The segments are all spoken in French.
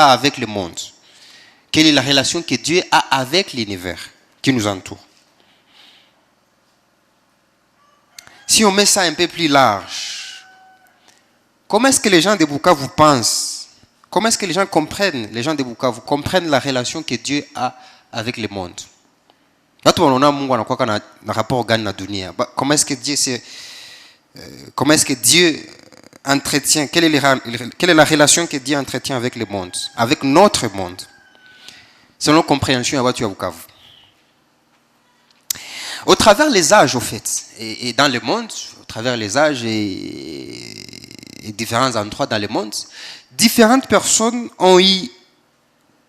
avec le monde? Quelle est la relation que Dieu a avec l'univers qui nous entoure? Si on met ça un peu plus large, comment est-ce que les gens de Bukavu pensent? Comment est-ce que les gens comprennent la relation que Dieu a avec le monde? Comment est-ce que Dieu entretient, quelle est la relation que Dieu entretient avec le monde, avec notre monde, selon compréhension à Bukavu? Au travers les âges, au fait, et dans le monde, au travers les âges et différents endroits dans le monde, différentes personnes ont eu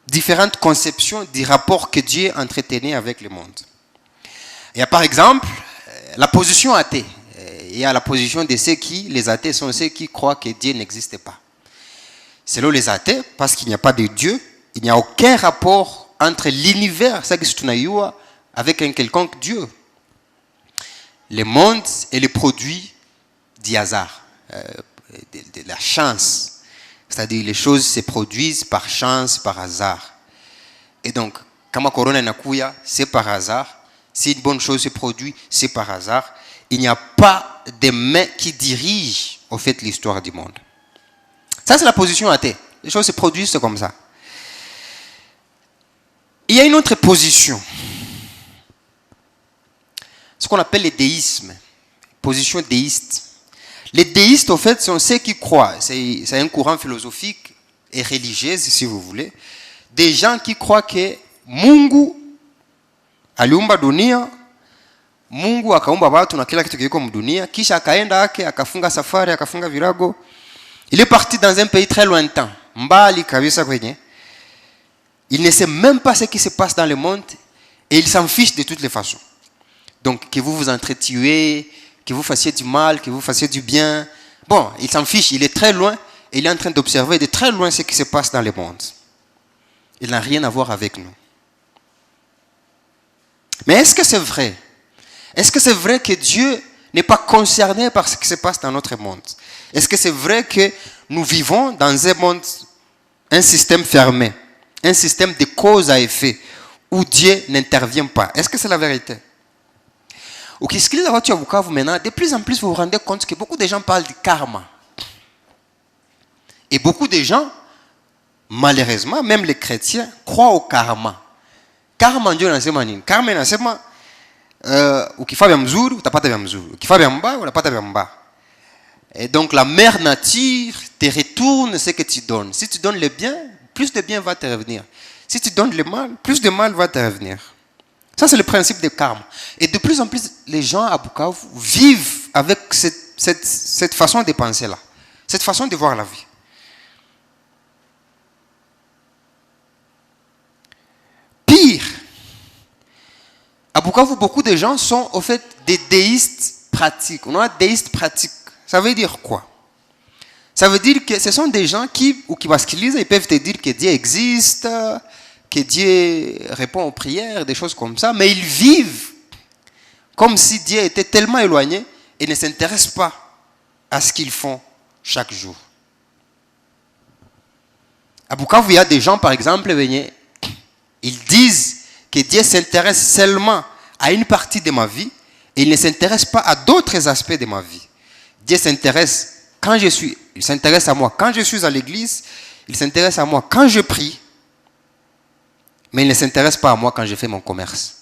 différentes conceptions du rapport que Dieu entretenait avec le monde. Il y a par exemple la position athée. Il y a la position de ceux qui, les athées sont ceux qui croient que Dieu n'existe pas. Selon les athées, parce qu'il n'y a pas de Dieu, il n'y a aucun rapport entre l'univers, avec un quelconque Dieu. Le monde est le produit du hasard, de la chance. C'est-à-dire les choses se produisent par chance, par hasard. Et donc, quand Corona Nakuya, c'est par hasard. Si une bonne chose se produit, c'est par hasard. Il n'y a pas de main qui dirige, au fait, l'histoire du monde. Ça, c'est la position athée. Les choses se produisent comme ça. Il y a une autre position. Ce qu'on appelle le déisme. Position déiste. Les déistes, au fait, sont ceux qui croient. C'est un courant philosophique et religieux, si vous voulez. Des gens qui croient que Mungu aliumba dunia, Mungu akaumba watu na kila kitu kiko mdunia, kisha akaenda yake, akafunga safari, akafunga virago. Il est parti dans un pays très lointain, mbali kabisa kwenye. Il ne sait même pas ce qui se passe dans le monde et il s'en fiche de toutes les façons. Donc, que vous vous entretuez, que vous fassiez du mal, que vous fassiez du bien. Bon, il s'en fiche, il est très loin et il est en train d'observer de très loin ce qui se passe dans le monde. Il n'a rien à voir avec nous. Mais est-ce que c'est vrai? Est-ce que c'est vrai que Dieu n'est pas concerné par ce qui se passe dans notre monde? Est-ce que c'est vrai que nous vivons dans un monde, un système fermé, un système de cause à effet, où Dieu n'intervient pas? Est-ce que c'est la vérité? Ce qu'il y a maintenant, de plus en plus vous vous rendez compte que beaucoup de gens parlent du karma. Et beaucoup de gens, malheureusement, même les chrétiens, croient au karma. Karma ndio nasema nini? Karma inasema ukifanya mzuri utapata vya mzuri, ukifanya mbaya utapata vya mbaya. Et donc la mère nature te retourne ce que tu donnes. Si tu donnes le bien, plus de bien va te revenir. Si tu donnes le mal, plus de mal va te revenir. Ça, c'est le principe du karma. Et de plus en plus, les gens à Bukavu vivent avec cette façon de penser-là, cette façon de voir la vie. Pire, à Bukavu, beaucoup de gens sont au fait des déistes pratiques. On a déistes pratiques. Ça veut dire quoi? Ça veut dire que ce sont des gens qui basculisent, ils peuvent te dire que Dieu existe, que Dieu répond aux prières, des choses comme ça, mais ils vivent comme si Dieu était tellement éloigné et ne s'intéresse pas à ce qu'ils font chaque jour. À Bukavu, il y a des gens, par exemple, ils disent que Dieu s'intéresse seulement à une partie de ma vie et il ne s'intéresse pas à d'autres aspects de ma vie. Dieu s'intéresse il s'intéresse à moi quand je suis à l'église, il s'intéresse à moi quand je prie, mais il ne s'intéresse pas à moi quand je fais mon commerce.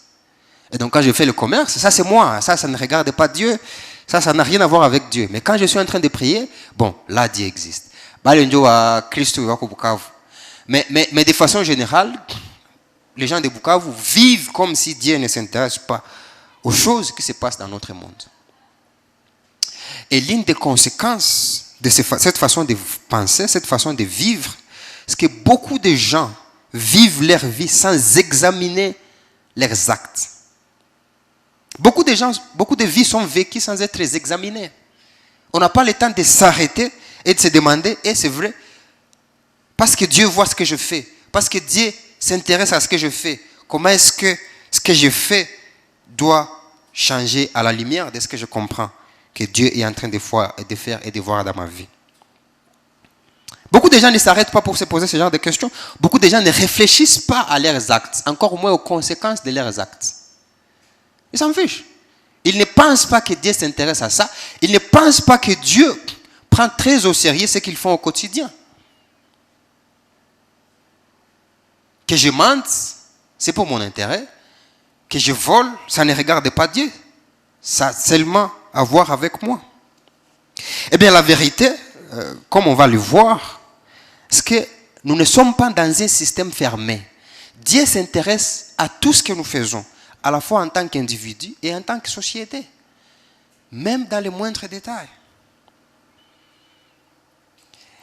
Et donc quand je fais le commerce, ça c'est moi, ça ne regarde pas Dieu, ça n'a rien à voir avec Dieu. Mais quand je suis en train de prier, bon, là Dieu existe. Mais de façon générale, les gens de Bukavu vivent comme si Dieu ne s'intéresse pas aux choses qui se passent dans notre monde. Et l'une des conséquences de cette façon de penser, cette façon de vivre, c'est que beaucoup de gens vivent leur vie sans examiner leurs actes. Beaucoup de vies sont vécues sans être examinées. On n'a pas le temps de s'arrêter et de se demander, et c'est vrai, parce que Dieu voit ce que je fais, parce que Dieu s'intéresse à ce que je fais, comment est-ce que ce que je fais doit changer à la lumière de ce que je comprends que Dieu est en train de faire et de voir dans ma vie. Beaucoup de gens ne s'arrêtent pas pour se poser ce genre de questions. Beaucoup de gens ne réfléchissent pas à leurs actes, encore moins aux conséquences de leurs actes. Ils s'en fichent. Ils ne pensent pas que Dieu s'intéresse à ça. Ils ne pensent pas que Dieu prend très au sérieux ce qu'ils font au quotidien. Que je mente, c'est pour mon intérêt. Que je vole, ça ne regarde pas Dieu. Ça a seulement à voir avec moi. Eh bien, la vérité, comme on va le voir, c'est que nous ne sommes pas dans un système fermé. Dieu s'intéresse à tout ce que nous faisons, à la fois en tant qu'individu et en tant que société, même dans les moindres détails.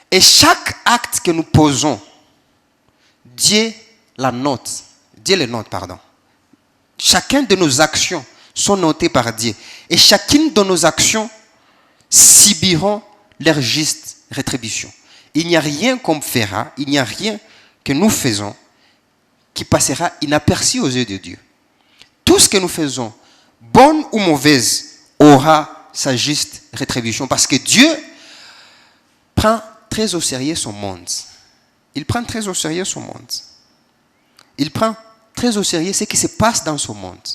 Et chaque acte que nous posons, Dieu le note. Chacune de nos actions sont notées par Dieu. Et chacune de nos actions subiront leur juste rétribution. Il n'y a rien qu'on fera, il n'y a rien que nous faisons qui passera inaperçu aux yeux de Dieu. Tout ce que nous faisons, bonne ou mauvaise, aura sa juste rétribution. Parce que Dieu prend très au sérieux son monde. Il prend très au sérieux son monde. Il prend très au sérieux ce qui se passe dans son monde.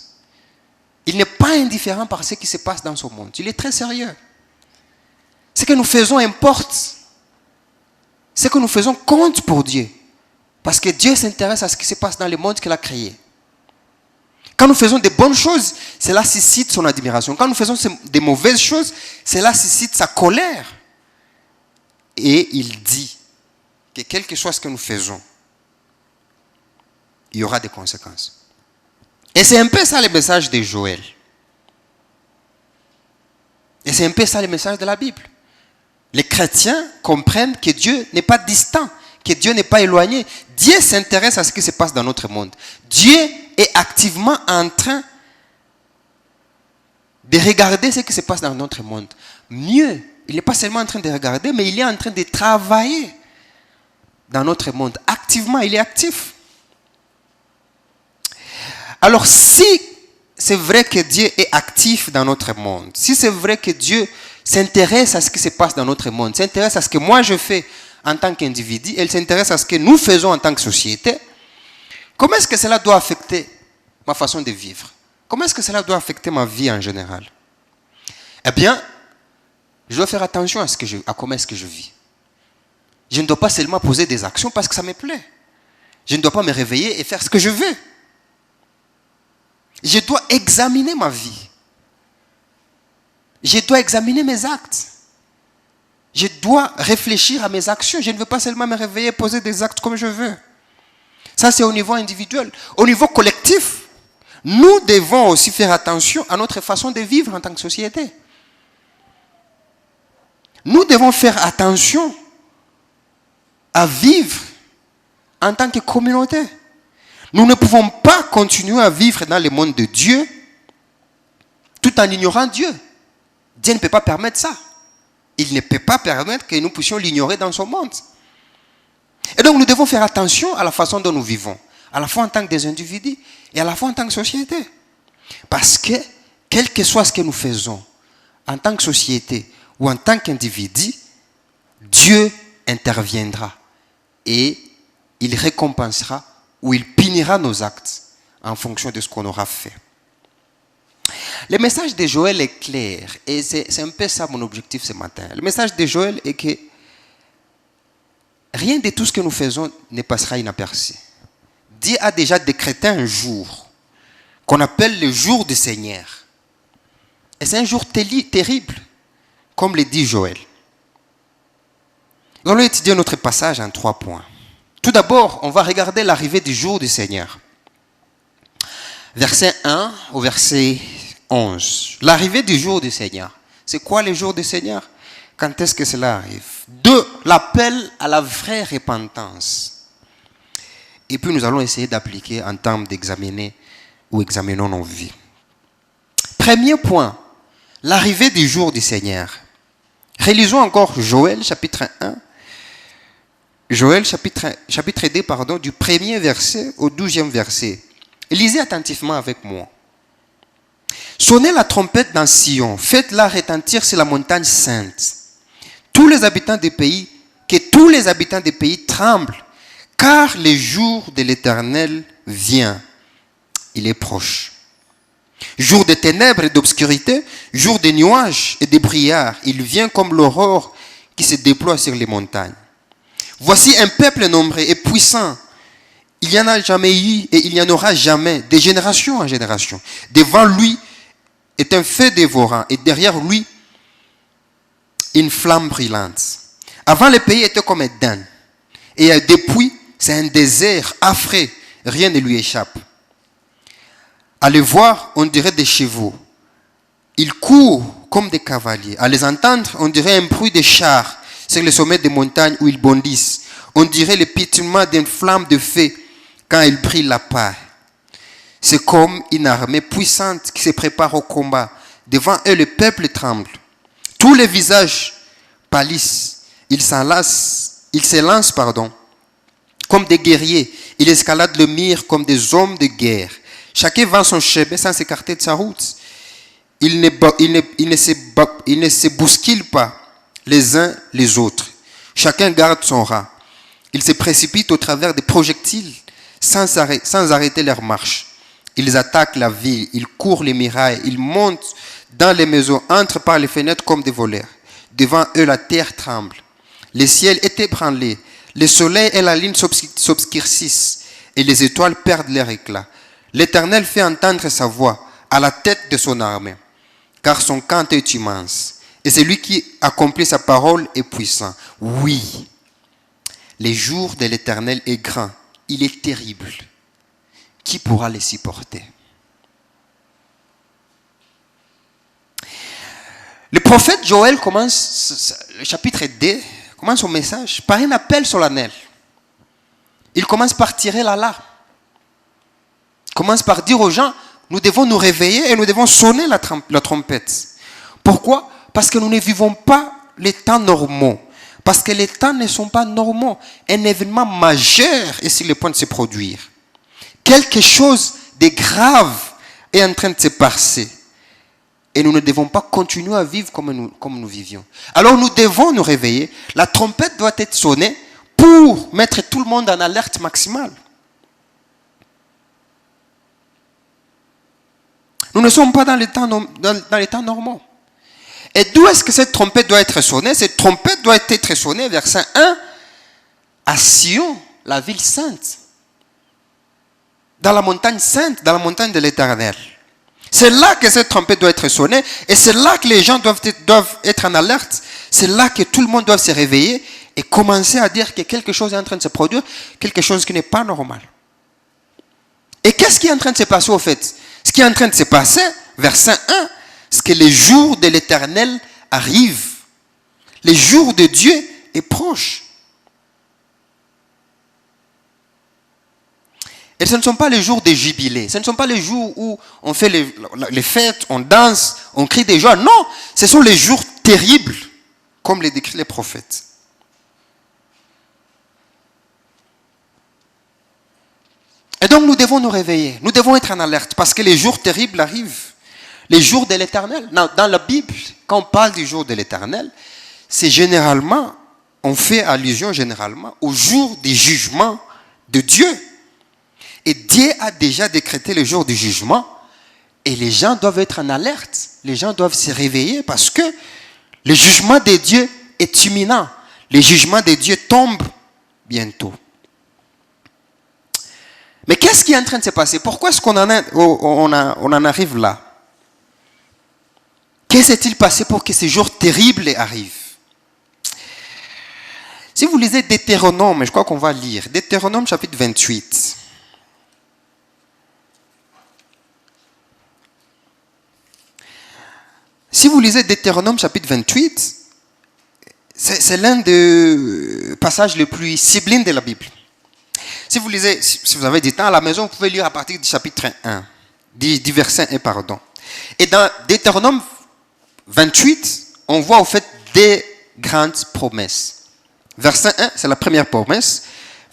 Il n'est pas indifférent par ce qui se passe dans son monde. Il est très sérieux. Ce que nous faisons importe. Ce que nous faisons compte pour Dieu. Parce que Dieu s'intéresse à ce qui se passe dans le monde qu'il a créé. Quand nous faisons des bonnes choses, cela suscite son admiration. Quand nous faisons des mauvaises choses, cela suscite sa colère. Et il dit que quel que soit ce que nous faisons, il y aura des conséquences. Et c'est un peu ça le message de Joël. Et c'est un peu ça le message de la Bible. Les chrétiens comprennent que Dieu n'est pas distant, que Dieu n'est pas éloigné. Dieu s'intéresse à ce qui se passe dans notre monde. Dieu est activement en train de regarder ce qui se passe dans notre monde. Mieux, il n'est pas seulement en train de regarder, mais il est en train de travailler dans notre monde. Activement, il est actif. Alors, si c'est vrai que Dieu est actif dans notre monde, si c'est vrai que Dieu s'intéresse à ce qui se passe dans notre monde, s'intéresse à ce que moi je fais en tant qu'individu, elle s'intéresse à ce que nous faisons en tant que société, comment est-ce que cela doit affecter ma façon de vivre? Comment est-ce que cela doit affecter ma vie en général? Eh bien, je dois faire attention à comment est-ce que je vis. Je ne dois pas seulement poser des actions parce que ça me plaît. Je ne dois pas me réveiller et faire ce que je veux. Je dois examiner ma vie. Je dois examiner mes actes. Je dois réfléchir à mes actions. Je ne veux pas seulement me réveiller et poser des actes comme je veux. Ça, c'est au niveau individuel. Au niveau collectif, nous devons aussi faire attention à notre façon de vivre en tant que société. Nous devons faire attention à vivre en tant que communauté. Nous ne pouvons pas continuer à vivre dans le monde de Dieu tout en ignorant Dieu. Dieu ne peut pas permettre ça. Il ne peut pas permettre que nous puissions l'ignorer dans son monde. Et donc nous devons faire attention à la façon dont nous vivons, à la fois en tant que des individus et à la fois en tant que société. Parce que, quel que soit ce que nous faisons, en tant que société ou en tant qu'individu, Dieu interviendra et il récompensera ou il punira nos actes en fonction de ce qu'on aura fait. Le message de Joël est clair et c'est un peu ça mon objectif ce matin. Le message de Joël est que rien de tout ce que nous faisons ne passera inaperçu. Dieu a déjà décrété un jour qu'on appelle le jour du Seigneur. Et c'est un jour terrible, comme le dit Joël. Nous allons étudier notre passage en 3 points. Tout d'abord, on va regarder l'arrivée du jour du Seigneur. Verset 1 au verset 11. L'arrivée du jour du Seigneur. C'est quoi le jour du Seigneur? Quand est-ce que cela arrive? 2. L'appel à la vraie repentance. Et puis nous allons essayer d'appliquer en termes d'examiner ou examinons nos vies. Premier point, l'arrivée du jour du Seigneur. Relisons encore Joël chapitre 1. Joël chapitre 2, du 1er verset au 12e verset. Lisez attentivement avec moi. Sonnez la trompette dans Sion, faites-la retentir sur la montagne sainte. Tous les habitants des pays que tous les habitants des pays tremblent, car le jour de l'Éternel vient. Il est proche. Jour de ténèbres et d'obscurité, jour de nuages et de brouillards, il vient comme l'aurore qui se déploie sur les montagnes. Voici un peuple nombreux et puissant. Il n'y en a jamais eu et il n'y en aura jamais, de génération en génération. Devant lui est un feu dévorant et derrière lui, une flamme brûlante. Avant, le pays était comme Éden. Et depuis, c'est un désert affreux. Rien ne lui échappe. À les voir, on dirait des chevaux. Ils courent comme des cavaliers. À les entendre, on dirait un bruit de chars sur le sommet des montagnes où ils bondissent. On dirait le pétillement d'une flamme de feu quand ils brillent la paille. C'est comme une armée puissante qui se prépare au combat. Devant eux, le peuple tremble. Tous les visages pâlissent. Ils s'élancent, comme des guerriers. Ils escaladent le mur comme des hommes de guerre. Chacun vend son chemin sans s'écarter de sa route. Ils ne se bousculent pas les uns les autres. Chacun garde son rang. Ils se précipitent au travers des projectiles sans arrêter leur marche. Ils attaquent la ville, ils courent les murailles, ils montent dans les maisons, entrent par les fenêtres comme des voleurs. Devant eux, la terre tremble. Le ciel est ébranlé. Le soleil et la lune s'obscurcissent et les étoiles perdent leur éclat. L'Éternel fait entendre sa voix à la tête de son armée, car son camp est immense. Et celui qui accomplit sa parole est puissant. Oui, le jour de l'Éternel est grand. Il est terrible. Qui pourra le supporter? Le prophète Joël commence, le chapitre 2, commence son message par un appel solennel. Il commence par tirer la larme. Il commence par dire aux gens, nous devons nous réveiller et nous devons sonner la trompette. Pourquoi? Parce que nous ne vivons pas les temps normaux. Parce que les temps ne sont pas normaux. Un événement majeur est sur le point de se produire. Quelque chose de grave est en train de se passer. Et nous ne devons pas continuer à vivre comme nous vivions. Alors nous devons nous réveiller. La trompette doit être sonnée pour mettre tout le monde en alerte maximale. Nous ne sommes pas dans les temps normaux. Et d'où est-ce que cette trompette doit être sonnée? Cette trompette doit être sonnée, verset 1, à Sion, la ville sainte. Dans la montagne sainte, dans la montagne de l'Éternel. C'est là que cette trompette doit être sonnée et c'est là que les gens doivent être en alerte. C'est là que tout le monde doit se réveiller et commencer à dire que quelque chose est en train de se produire, quelque chose qui n'est pas normal. Et qu'est-ce qui est en train de se passer au fait? Ce qui est en train de se passer, verset 1, c'est que le jour de l'Éternel arrive. Le jour de Dieu est proche. Et ce ne sont pas les jours de jubilé. Ce ne sont pas les jours où on fait les fêtes, on danse, on crie des joies. Non, ce sont les jours terribles, comme les décrit les prophètes. Et donc nous devons nous réveiller. Nous devons être en alerte parce que les jours terribles arrivent. Les jours de l'Éternel. Dans la Bible, quand on parle du jour de l'Éternel, c'est généralement, on fait allusion généralement au jour du jugement de Dieu. Et Dieu a déjà décrété le jour du jugement et les gens doivent être en alerte. Les gens doivent se réveiller parce que le jugement de Dieu est imminent. Le jugement de Dieu tombe bientôt. Mais qu'est-ce qui est en train de se passer? Pourquoi est-ce qu'on en arrive là? Que s'est-il passé pour que ce jour terrible arrive? Si vous lisez Deutéronome, je crois qu'on va lire, Deutéronome chapitre 28. Si vous lisez Deutéronome chapitre 28, c'est l'un des passages les plus sublimes de la Bible. Si vous lisez, si vous avez du temps à la maison, vous pouvez lire à partir du chapitre 1, du verset 1, pardon. Et dans Deutéronome 28, on voit au fait des grandes promesses. Verset 1, c'est la première promesse.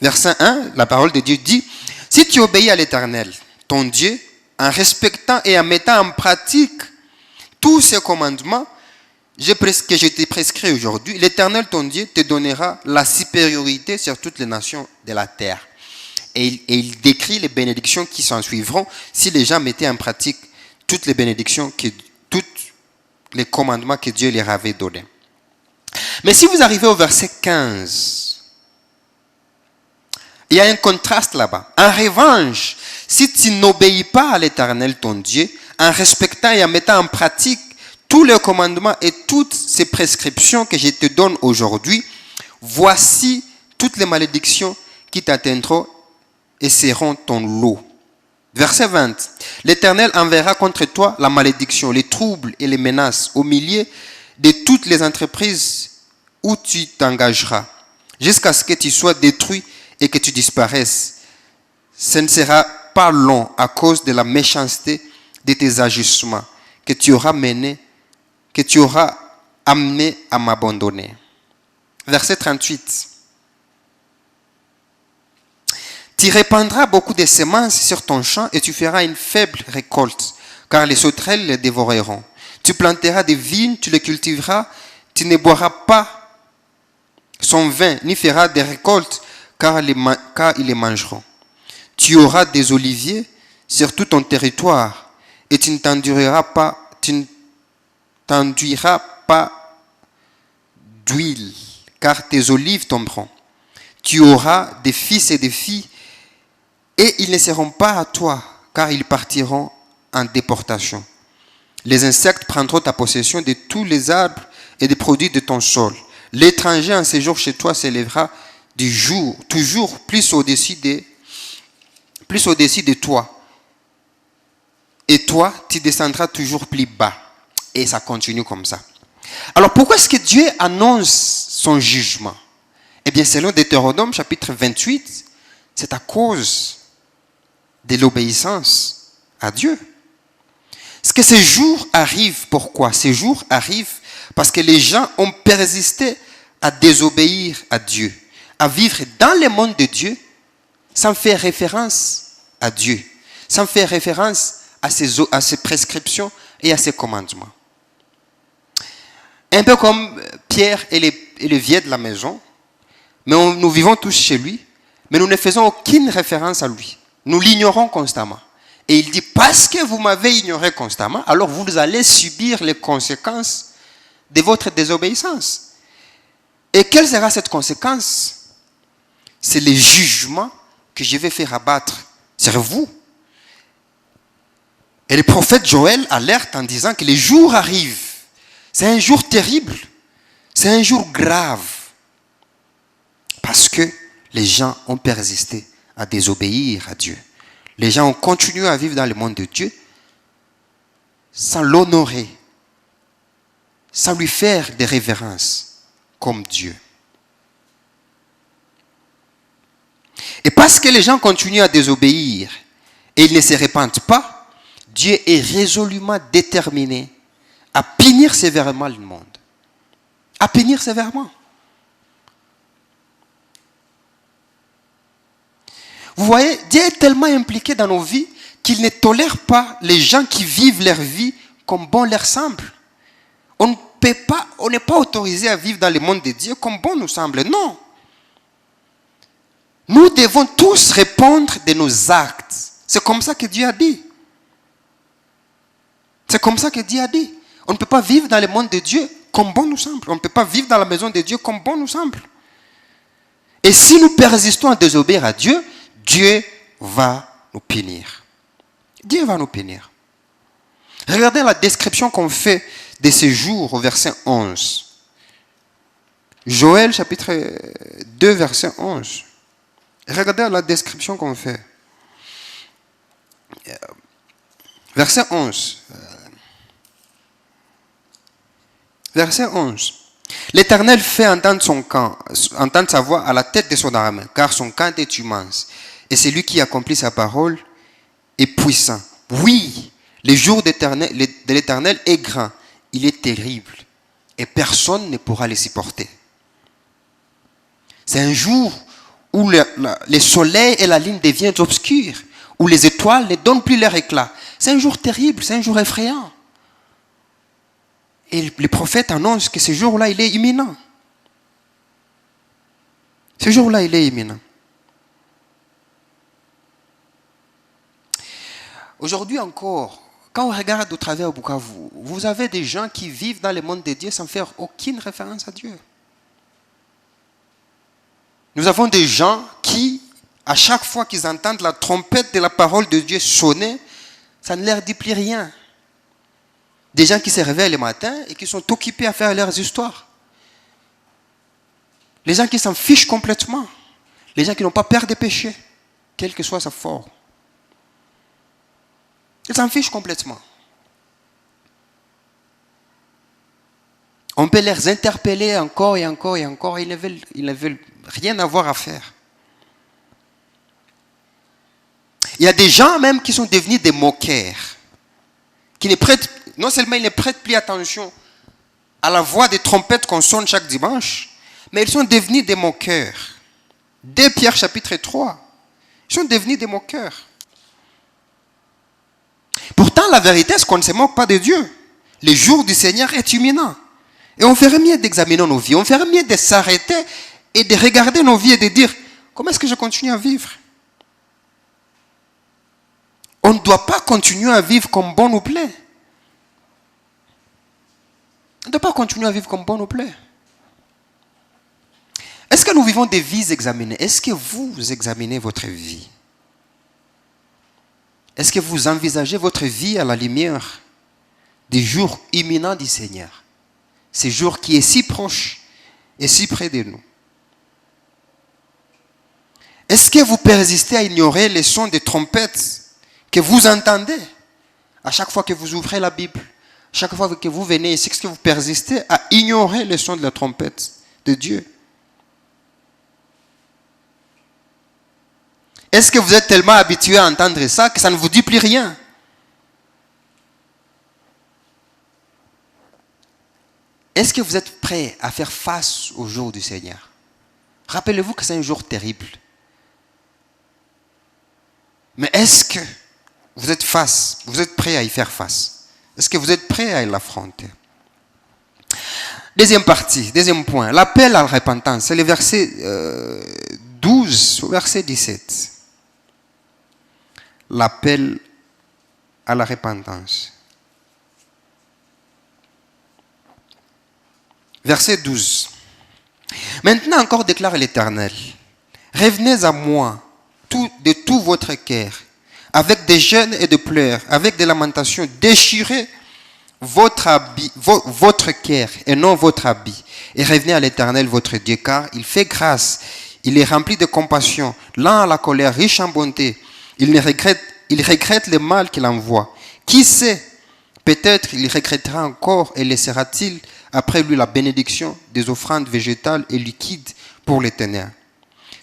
Verset 1, la parole de Dieu dit, « Si tu obéis à l'Éternel, ton Dieu, en respectant et en mettant en pratique tous ses commandements que je t'ai prescrit aujourd'hui, l'Éternel ton Dieu te donnera la supériorité sur toutes les nations de la terre. Et il décrit les bénédictions qui s'en suivront si les gens mettaient en pratique toutes les bénédictions, tous les commandements que Dieu leur avait donnés. Mais si vous arrivez au verset 15, il y a un contraste là-bas. En revanche, si tu n'obéis pas à l'Éternel ton Dieu, en respectant et en mettant en pratique tous les commandements et toutes ces prescriptions que je te donne aujourd'hui, voici toutes les malédictions qui t'atteindront et seront ton lot. Verset 20. L'Éternel enverra contre toi la malédiction, les troubles et les menaces au milieu de toutes les entreprises où tu t'engageras, jusqu'à ce que tu sois détruit et que tu disparaisses. Ce ne sera pas long à cause de la méchanceté de tes ajustements que tu auras amené à m'abandonner. Verset 38. Tu répandras beaucoup de semences sur ton champ et tu feras une faible récolte, car les sauterelles les dévoreront. Tu planteras des vignes, tu les cultiveras, tu ne boiras pas son vin, ni feras des récoltes, car ils les mangeront. Tu auras des oliviers sur tout ton territoire, et tu ne t'enduiras pas d'huile, car tes olives tomberont. Tu auras des fils et des filles, et ils ne seront pas à toi, car ils partiront en déportation. Les insectes prendront ta possession de tous les arbres et des produits de ton sol. L'étranger en séjour chez toi s'élèvera du jour, toujours plus au-dessus de toi. Et toi, tu descendras toujours plus bas. Et ça continue comme ça. Alors pourquoi est-ce que Dieu annonce son jugement? Eh bien, selon Deutéronome chapitre 28, c'est à cause de l'obéissance à Dieu. Est-ce que ces jours arrivent? Pourquoi? Ces jours arrivent parce que les gens ont persisté à désobéir à Dieu, à vivre dans le monde de Dieu sans faire référence à Dieu, sans faire référence à ses prescriptions et à ses commandements. Un peu comme Pierre et les vieux de la maison, mais nous vivons tous chez lui, mais nous ne faisons aucune référence à lui. Nous l'ignorons constamment. Et il dit, parce que vous m'avez ignoré constamment, alors vous allez subir les conséquences de votre désobéissance. Et quelle sera cette conséquence? C'est le jugement que je vais faire abattre sur vous. Et le prophète Joël alerte en disant que les jours arrivent. C'est un jour terrible. C'est un jour grave. Parce que les gens ont persisté à désobéir à Dieu. Les gens ont continué à vivre dans le monde de Dieu sans l'honorer, sans lui faire des révérences comme Dieu. Et parce que les gens continuent à désobéir et ils ne se repentent pas, Dieu est résolument déterminé à punir sévèrement le monde. À punir sévèrement. Vous voyez, Dieu est tellement impliqué dans nos vies qu'il ne tolère pas les gens qui vivent leur vie comme bon leur semble. On n'est pas autorisé à vivre dans le monde de Dieu comme bon nous semble. Non. Nous devons tous répondre de nos actes. C'est comme ça que Dieu a dit. C'est comme ça que Dieu a dit. On ne peut pas vivre dans le monde de Dieu comme bon nous semble. On ne peut pas vivre dans la maison de Dieu comme bon nous semble. Et si nous persistons à désobéir à Dieu, Dieu va nous punir. Dieu va nous punir. Regardez la description qu'on fait de ces jours au verset 11. Joël chapitre 2 verset 11. Regardez la description qu'on fait. Verset 11. Verset 11. L'Éternel fait entendre sa voix à la tête de son armée, car son camp est immense. Et c'est lui qui accomplit sa parole est puissant. Oui, le jour de l'Éternel est grand, il est terrible, et personne ne pourra le supporter. C'est un jour où le soleil et la lune deviennent obscurs, où les étoiles ne donnent plus leur éclat. C'est un jour terrible, c'est un jour effrayant. Et les prophètes annoncent que ce jour-là, il est imminent. Ce jour-là, il est imminent. Aujourd'hui encore, quand on regarde au travers de Bukavu, vous avez des gens qui vivent dans le monde de Dieu sans faire aucune référence à Dieu. Nous avons des gens qui, à chaque fois qu'ils entendent la trompette de la parole de Dieu sonner, ça ne leur dit plus rien. Des gens qui se réveillent le matin et qui sont occupés à faire leurs histoires. Les gens qui s'en fichent complètement. Les gens qui n'ont pas peur des péchés, quelle que soit sa forme. Ils s'en fichent complètement. On peut les interpeller encore et encore et encore. Ils ne veulent rien avoir à faire. Il y a des gens même qui sont devenus des moqueurs. Qui ne prêtent, non seulement ils ne prêtent plus attention à la voix des trompettes qu'on sonne chaque dimanche, mais ils sont devenus des moqueurs. 2 Pierre chapitre 3. Ils sont devenus des moqueurs. Pourtant, la vérité, c'est qu'on ne se moque pas de Dieu. Le jour du Seigneur est imminent. Et on ferait mieux d'examiner nos vies. On ferait mieux de s'arrêter et de regarder nos vies et de dire, comment est-ce que je continue à vivre? On ne doit pas continuer à vivre comme bon nous plaît. On ne doit pas continuer à vivre comme bon nous plaît. Est-ce que nous vivons des vies examinées? Est-ce que vous examinez votre vie? Est-ce que vous envisagez votre vie à la lumière des jours imminents du Seigneur? Ce jour qui est si proche et si près de nous. Est-ce que vous persistez à ignorer les sons des trompettes que vous entendez à chaque fois que vous ouvrez la Bible? Chaque fois que vous venez ici, est-ce que vous persistez à ignorer les sons de la trompette de Dieu? Est-ce que vous êtes tellement habitué à entendre ça que ça ne vous dit plus rien? Est-ce que vous êtes prêt à faire face au jour du Seigneur? Rappelez-vous que c'est un jour terrible. Mais est-ce que vous êtes prêt à y faire face? Est-ce que vous êtes prêt à l'affronter? Deuxième partie, deuxième point, l'appel à la repentance. C'est le verset 12 au verset 17. L'appel à la repentance. Verset 12. Maintenant encore déclare l'Éternel, revenez à moi de tout votre cœur, avec des jeûnes et des pleurs, avec des lamentations, déchirez votre habit, votre cœur et non votre habit, et revenez à l'Éternel votre Dieu, car il fait grâce, il est rempli de compassion, lent à la colère, riche en bonté. Il regrette le mal qu'il envoie. Qui sait, peut-être il regrettera encore et laissera-t-il après lui la bénédiction des offrandes végétales et liquides pour l'Éternel.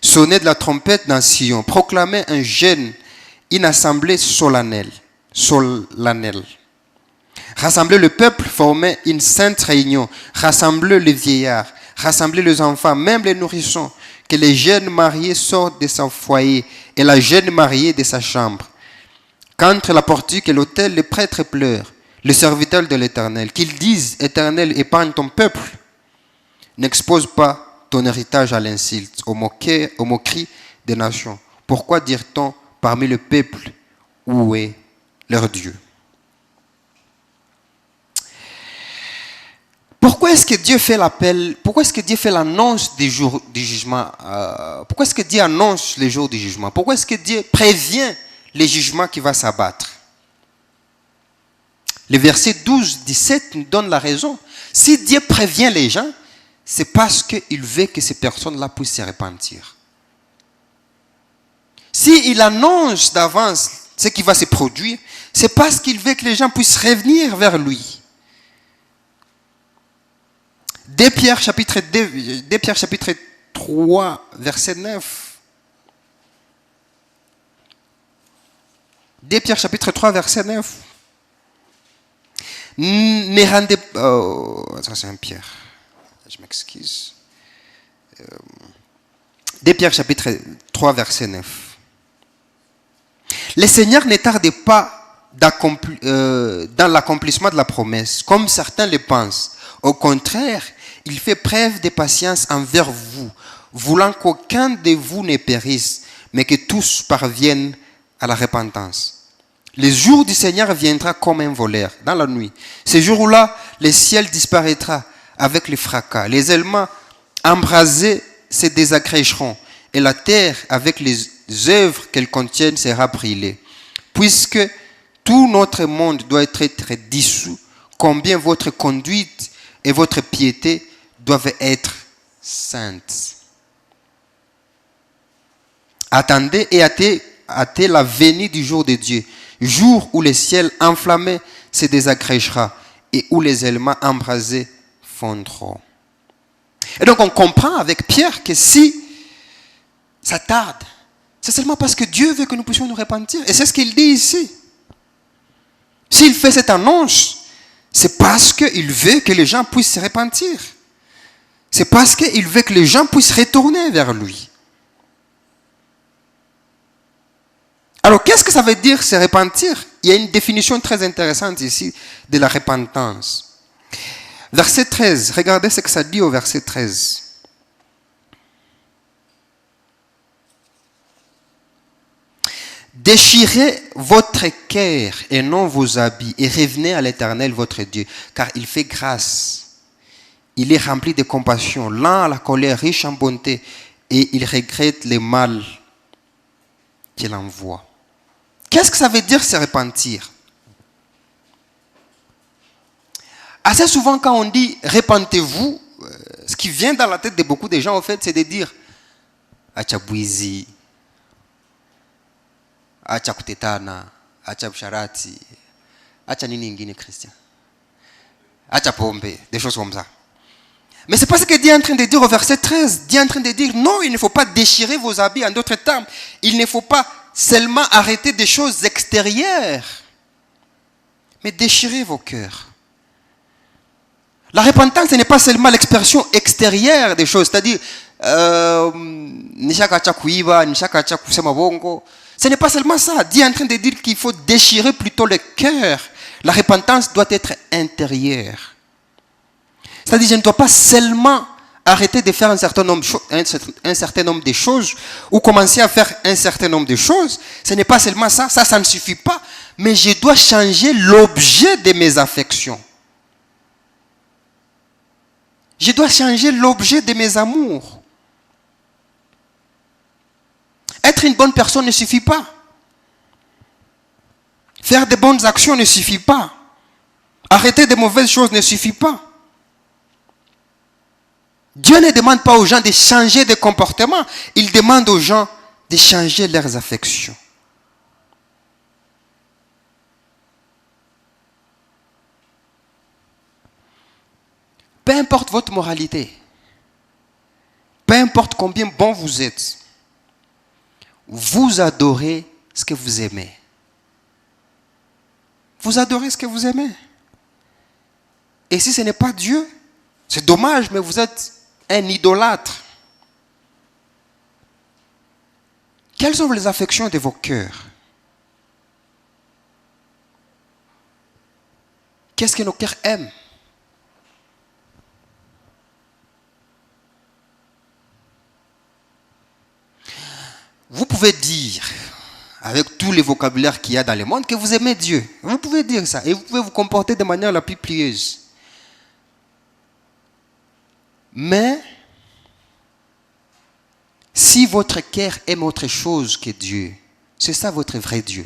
Sonnez de la trompette dans Sion, proclamez un jeûne, une assemblée solennelle. Rassemblez le peuple, formez une sainte réunion, rassemblez les vieillards, rassemblez les enfants, même les nourrissons, que les jeunes mariés sortent de son foyer et la jeune mariée de sa chambre. Qu'entre la portique et l'autel, les prêtres pleurent, les serviteurs de l'Éternel, qu'ils disent, Éternel, épargne ton peuple. N'expose pas ton héritage à l'insulte, aux moqueries des nations. Pourquoi dire-t-on parmi le peuple, où est leur Dieu? Pourquoi est-ce que Dieu fait l'appel? Pourquoi est-ce que Dieu fait l'annonce des jours du jugement? Pourquoi est-ce que Dieu annonce les jours du jugement? Pourquoi est-ce que Dieu prévient les jugements qui vont s'abattre? Le verset 12-17 nous donne la raison. Si Dieu prévient les gens, c'est parce qu'il veut que ces personnes-là puissent se repentir. S'il annonce d'avance ce qui va se produire, c'est parce qu'il veut que les gens puissent revenir vers lui. 2 Pierre chapitre 3, verset 9. 2 Pierre chapitre 3, verset 9. Ne rendez pas... ça c'est un Pierre. Je m'excuse. 2 Pierre chapitre 3, verset 9. Le Seigneur ne tarde pas dans l'accomplissement de la promesse, comme certains le pensent. Au contraire, il fait preuve de patience envers vous, voulant qu'aucun de vous ne périsse, mais que tous parviennent à la repentance. Le jour du Seigneur viendra comme un voleur dans la nuit. Ce jour-là, le ciel disparaîtra avec le fracas. Les éléments embrasés se désagrégeront et la terre, avec les œuvres qu'elle contient, sera brûlée. Puisque tout notre monde doit être dissous, combien votre conduite et votre piété doivent être saintes. Attendez et hâtez la venue du jour de Dieu, jour où le ciel enflammé se désagrégera et où les éléments embrasés fondront. Et donc on comprend avec Pierre que si ça tarde, c'est seulement parce que Dieu veut que nous puissions nous repentir. Et c'est ce qu'il dit ici. S'il fait cette annonce, c'est parce qu'il veut que les gens puissent se repentir. C'est parce qu'il veut que les gens puissent retourner vers lui. Alors, qu'est-ce que ça veut dire se repentir? Il y a une définition très intéressante ici de la repentance. Verset 13, regardez ce que ça dit au verset 13. Déchirez votre cœur et non vos habits et revenez à l'Éternel votre Dieu, car il fait grâce. Il est rempli de compassion, lent à la colère, riche en bonté, et il regrette le mal qu'il envoie. Qu'est-ce que ça veut dire se repentir? Assez souvent quand on dit repentez-vous, ce qui vient dans la tête de beaucoup de gens en fait, c'est de dire acha bwizi, acha kutetana, acha busharati, acha nini ingine Christian, acha pombe, des choses comme ça. Mais c'est pas ce que Dieu est en train de dire au verset 13. Dieu est en train de dire non, il ne faut pas déchirer vos habits. En d'autres termes, il ne faut pas seulement arrêter des choses extérieures, mais déchirer vos cœurs. La repentance, ce n'est pas seulement l'expression extérieure des choses, c'est-à-dire ce n'est pas seulement ça. Dieu est en train de dire qu'il faut déchirer plutôt le cœur. La repentance doit être intérieure. C'est-à-dire je ne dois pas seulement arrêter de faire un certain nombre de choses ou commencer à faire un certain nombre de choses. Ce n'est pas seulement ça, ça ne suffit pas. Mais je dois changer l'objet de mes affections. Je dois changer l'objet de mes amours. Être une bonne personne ne suffit pas. Faire de bonnes actions ne suffit pas. Arrêter de mauvaises choses ne suffit pas. Dieu ne demande pas aux gens de changer de comportement. Il demande aux gens de changer leurs affections. Peu importe votre moralité, peu importe combien bon vous êtes, vous adorez ce que vous aimez. Vous adorez ce que vous aimez. Et si ce n'est pas Dieu, c'est dommage, mais vous êtes un idolâtre. Quelles sont les affections de vos cœurs? Qu'est-ce que nos cœurs aiment? Vous pouvez dire, avec tous les vocabulaires qu'il y a dans le monde, que vous aimez Dieu. Vous pouvez dire ça. Et vous pouvez vous comporter de manière la plus pieuse. Mais, si votre cœur aime autre chose que Dieu, c'est ça votre vrai Dieu.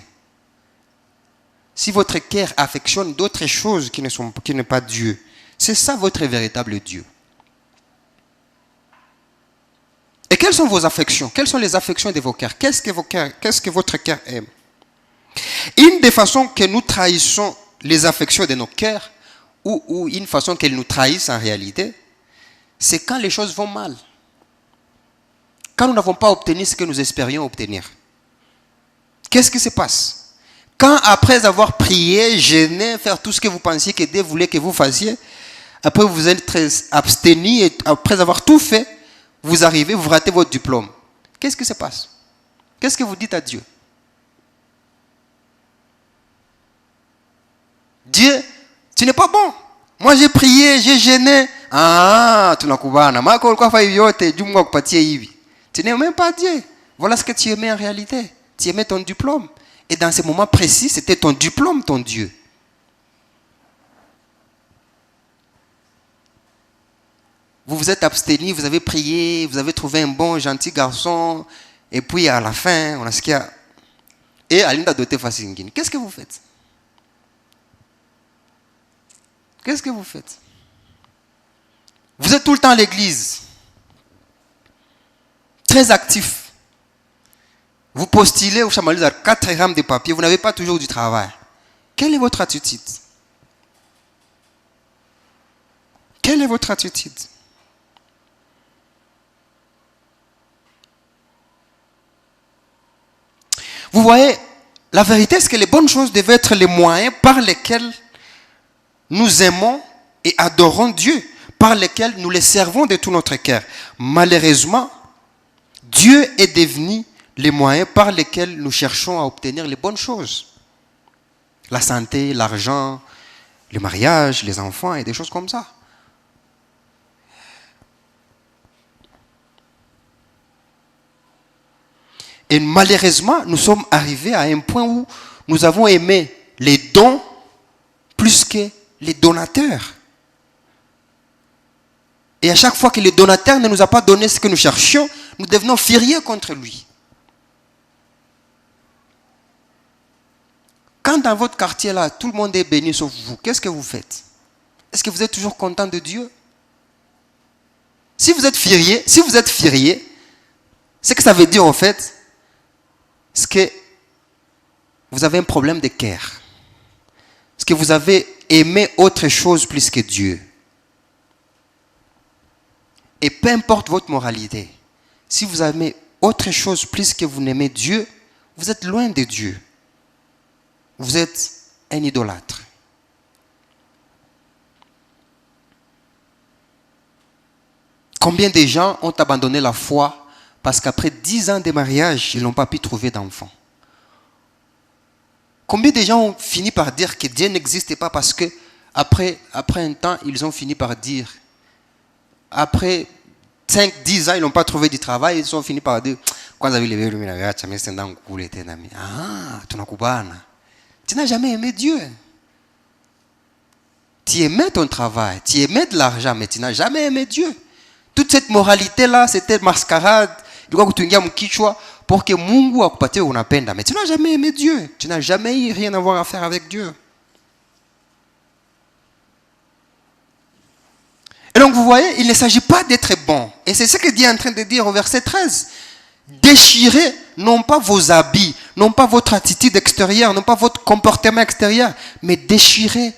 Si votre cœur affectionne d'autres choses qui n'est pas Dieu, c'est ça votre véritable Dieu. Et quelles sont vos affections? Quelles sont les affections de vos cœurs? Qu'est-ce que votre cœur aime? Une des façons que nous trahissons les affections de nos cœurs, ou une façon qu'elles nous trahissent en réalité, c'est quand les choses vont mal. Quand nous n'avons pas obtenu ce que nous espérions obtenir. Qu'est-ce qui se passe? Quand après avoir prié, jeûné, faire tout ce que vous pensiez que Dieu voulait que vous fassiez, après vous êtes abstenu et après avoir tout fait, vous arrivez, vous ratez votre diplôme. Qu'est-ce qui se passe? Qu'est-ce que vous dites à Dieu? Moi j'ai prié, j'ai gêné. Ah, tunakubana. Mako ulikuwa fa yote, Dieu Mungu akupatie hivi. Tu n'aimes même pas Dieu. Voilà ce que tu aimais en réalité. Tu aimais ton diplôme. Et dans ce moment précis, c'était ton diplôme, ton Dieu. Vous vous êtes abstenu, vous avez prié, vous avez trouvé un bon, gentil garçon. Et puis à la fin, on a ce qu'il y a. Et Alinda doté Fasingine. Qu'est-ce que vous faites? Qu'est-ce que vous faites? Vous êtes tout le temps à l'église. Très actif. Vous postulez au Chamalus à 4 grammes de papier, vous n'avez pas toujours du travail. Quelle est votre attitude? Quelle est votre attitude? Vous voyez, la vérité, c'est que les bonnes choses devaient être les moyens par lesquels nous aimons et adorons Dieu, par lesquels nous les servons de tout notre cœur. Malheureusement, Dieu est devenu les moyens par lesquels nous cherchons à obtenir les bonnes choses. La santé, l'argent, le mariage, les enfants et des choses comme ça. Et malheureusement, nous sommes arrivés à un point où nous avons aimé les dons plus que les donateurs. Et à chaque fois que le donateur ne nous a pas donné ce que nous cherchions, nous devenons furieux contre lui. Quand dans votre quartier là, tout le monde est béni sauf vous, qu'est-ce que vous faites? Est-ce que vous êtes toujours content de Dieu? Si vous êtes furieux, ce que ça veut dire en fait, c'est que vous avez un problème de cœur. Est-ce que vous avez aimé autre chose plus que Dieu? Et peu importe votre moralité, si vous aimez autre chose plus que vous n'aimez Dieu, vous êtes loin de Dieu. Vous êtes un idolâtre. Combien de gens ont abandonné la foi parce qu'après 10 ans de mariage, ils n'ont pas pu trouver d'enfants? Combien de gens ont fini par dire que Dieu n'existait pas parce que après un temps, ils ont fini par dire, après 5-10 ans, ils n'ont pas trouvé du travail, ils ont fini par dire, ah, tu n'as jamais aimé Dieu. Tu aimais ton travail, tu aimais de l'argent, mais tu n'as jamais aimé Dieu. Toute cette moralité-là, c'était mascarade. Pour que Mungu akupatie unapenda. Mais tu n'as jamais aimé Dieu. Tu n'as jamais eu rien à voir à faire avec Dieu. Et donc vous voyez, il ne s'agit pas d'être bon. Et c'est ce que Dieu est en train de dire au verset 13. Déchirez non pas vos habits, non pas votre attitude extérieure, non pas votre comportement extérieur, mais déchirez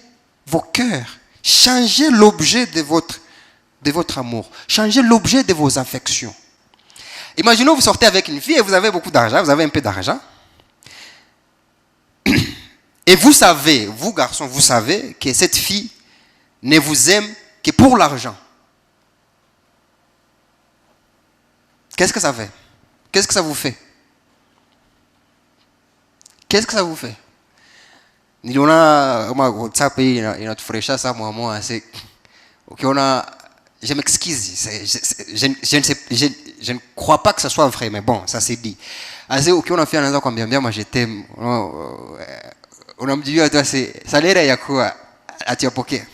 vos cœurs. Changez l'objet de votre amour. Changez l'objet de vos affections. Imaginons vous sortez avec une fille et vous avez beaucoup d'argent, vous avez un peu d'argent. Et vous savez, vous garçons, vous savez que cette fille ne vous aime que pour l'argent. Qu'est-ce que ça fait? Qu'est-ce que ça vous fait? Qu'est-ce que ça vous fait? Niliona WhatsApp hii inatufurahisha sana mwa c'est ukiona je m'excuse, je ne crois pas que ça soit vrai, mais bon, ça c'est dit. Assez ukiona fia anaanza kwambia moi je t'aime, unamjua tu salaire ya kuwa atiyapokea.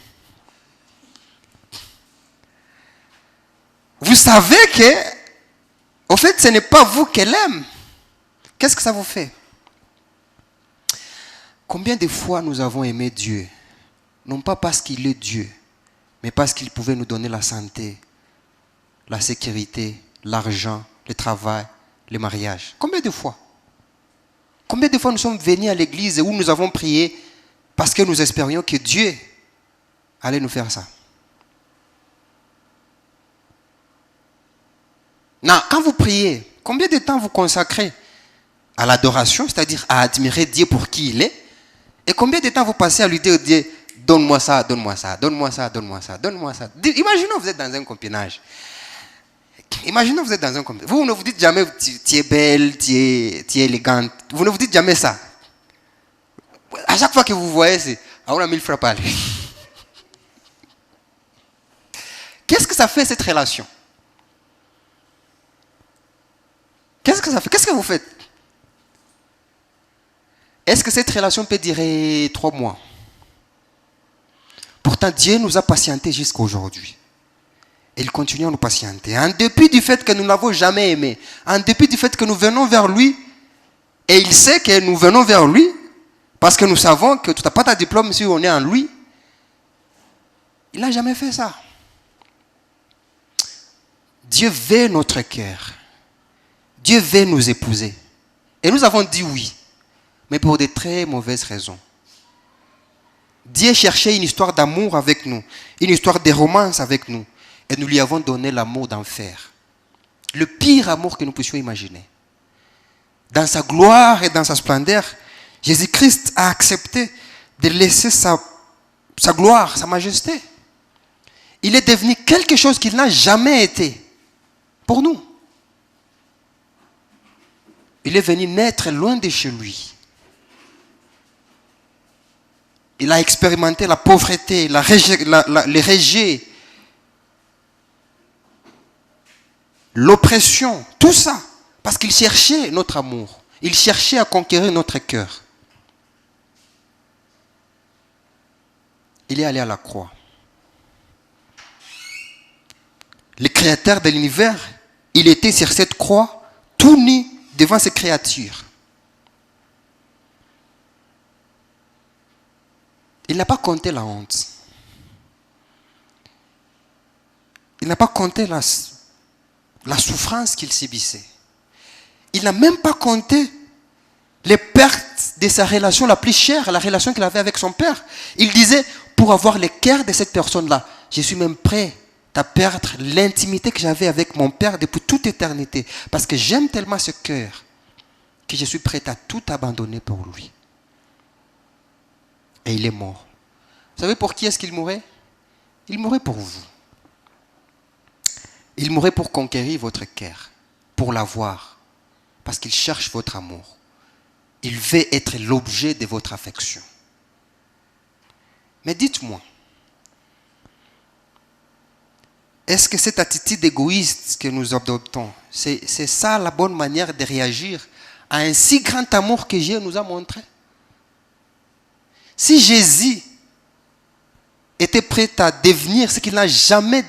Vous savez que au fait ce n'est pas vous qu'elle aime. Qu'est-ce que ça vous fait? Combien de fois nous avons aimé Dieu, non pas parce qu'il est Dieu, mais parce qu'il pouvait nous donner la santé, la sécurité, l'argent, le travail, le mariage. Combien de fois? Combien de fois nous sommes venus à l'église où nous avons prié parce que nous espérions que Dieu allait nous faire ça? Non, quand vous priez, combien de temps vous consacrez à l'adoration, c'est-à-dire à admirer Dieu pour qui il est? Et combien de temps vous passez à lui dire, Dieu, donne-moi ça, donne-moi ça, donne-moi ça, donne-moi ça, donne-moi ça. Imaginons vous êtes dans un copinage. Imaginons vous êtes dans un copinage. Vous ne vous dites jamais, tu es belle, tu es élégante. Vous ne vous dites jamais ça. À chaque fois que vous voyez, c'est, ah, on a 1000 francs par aller. que ça fait cette relation? Qu'est-ce que ça fait? Qu'est-ce que vous faites? Est-ce que cette relation peut durer 3 mois? Pourtant, Dieu nous a patienté jusqu'à aujourd'hui. Et il continue à nous patienter. En dépit du fait que nous n'avons jamais aimé, en dépit du fait que nous venons vers lui, et il sait que nous venons vers lui, parce que nous savons que tu n'as pas ta diplôme si on est en lui, il n'a jamais fait ça. Dieu veut notre cœur. Dieu veut nous épouser. Et nous avons dit oui, mais pour de très mauvaises raisons. Dieu cherchait une histoire d'amour avec nous, une histoire de romance avec nous. Et nous lui avons donné l'amour d'enfer. Le pire amour que nous puissions imaginer. Dans sa gloire et dans sa splendeur, Jésus-Christ a accepté de laisser sa gloire, sa majesté. Il est devenu quelque chose qu'il n'a jamais été pour nous. Il est venu naître loin de chez lui. Il a expérimenté la pauvreté, les rejets, l'oppression, tout ça, parce qu'il cherchait notre amour. Il cherchait à conquérir notre cœur. Il est allé à la croix. Le créateur de l'univers, il était sur cette croix, tout nu devant ses créatures. Il n'a pas compté la honte. Il n'a pas compté la souffrance qu'il subissait. Il n'a même pas compté les pertes de sa relation la plus chère, la relation qu'il avait avec son père. Il disait, pour avoir le cœur de cette personne-là, je suis même prêt à perdre l'intimité que j'avais avec mon père depuis toute éternité. Parce que j'aime tellement ce cœur que je suis prêt à tout abandonner pour lui. Et il est mort. Vous savez pour qui est-ce qu'il mourait? Il mourait pour vous. Il mourait pour conquérir votre cœur, pour l'avoir, parce qu'il cherche votre amour. Il veut être l'objet de votre affection. Mais dites-moi, est-ce que cette attitude égoïste que nous adoptons, c'est ça la bonne manière de réagir à un si grand amour que Dieu nous a montré? Si Jésus était prêt à devenir ce qu'il n'a jamais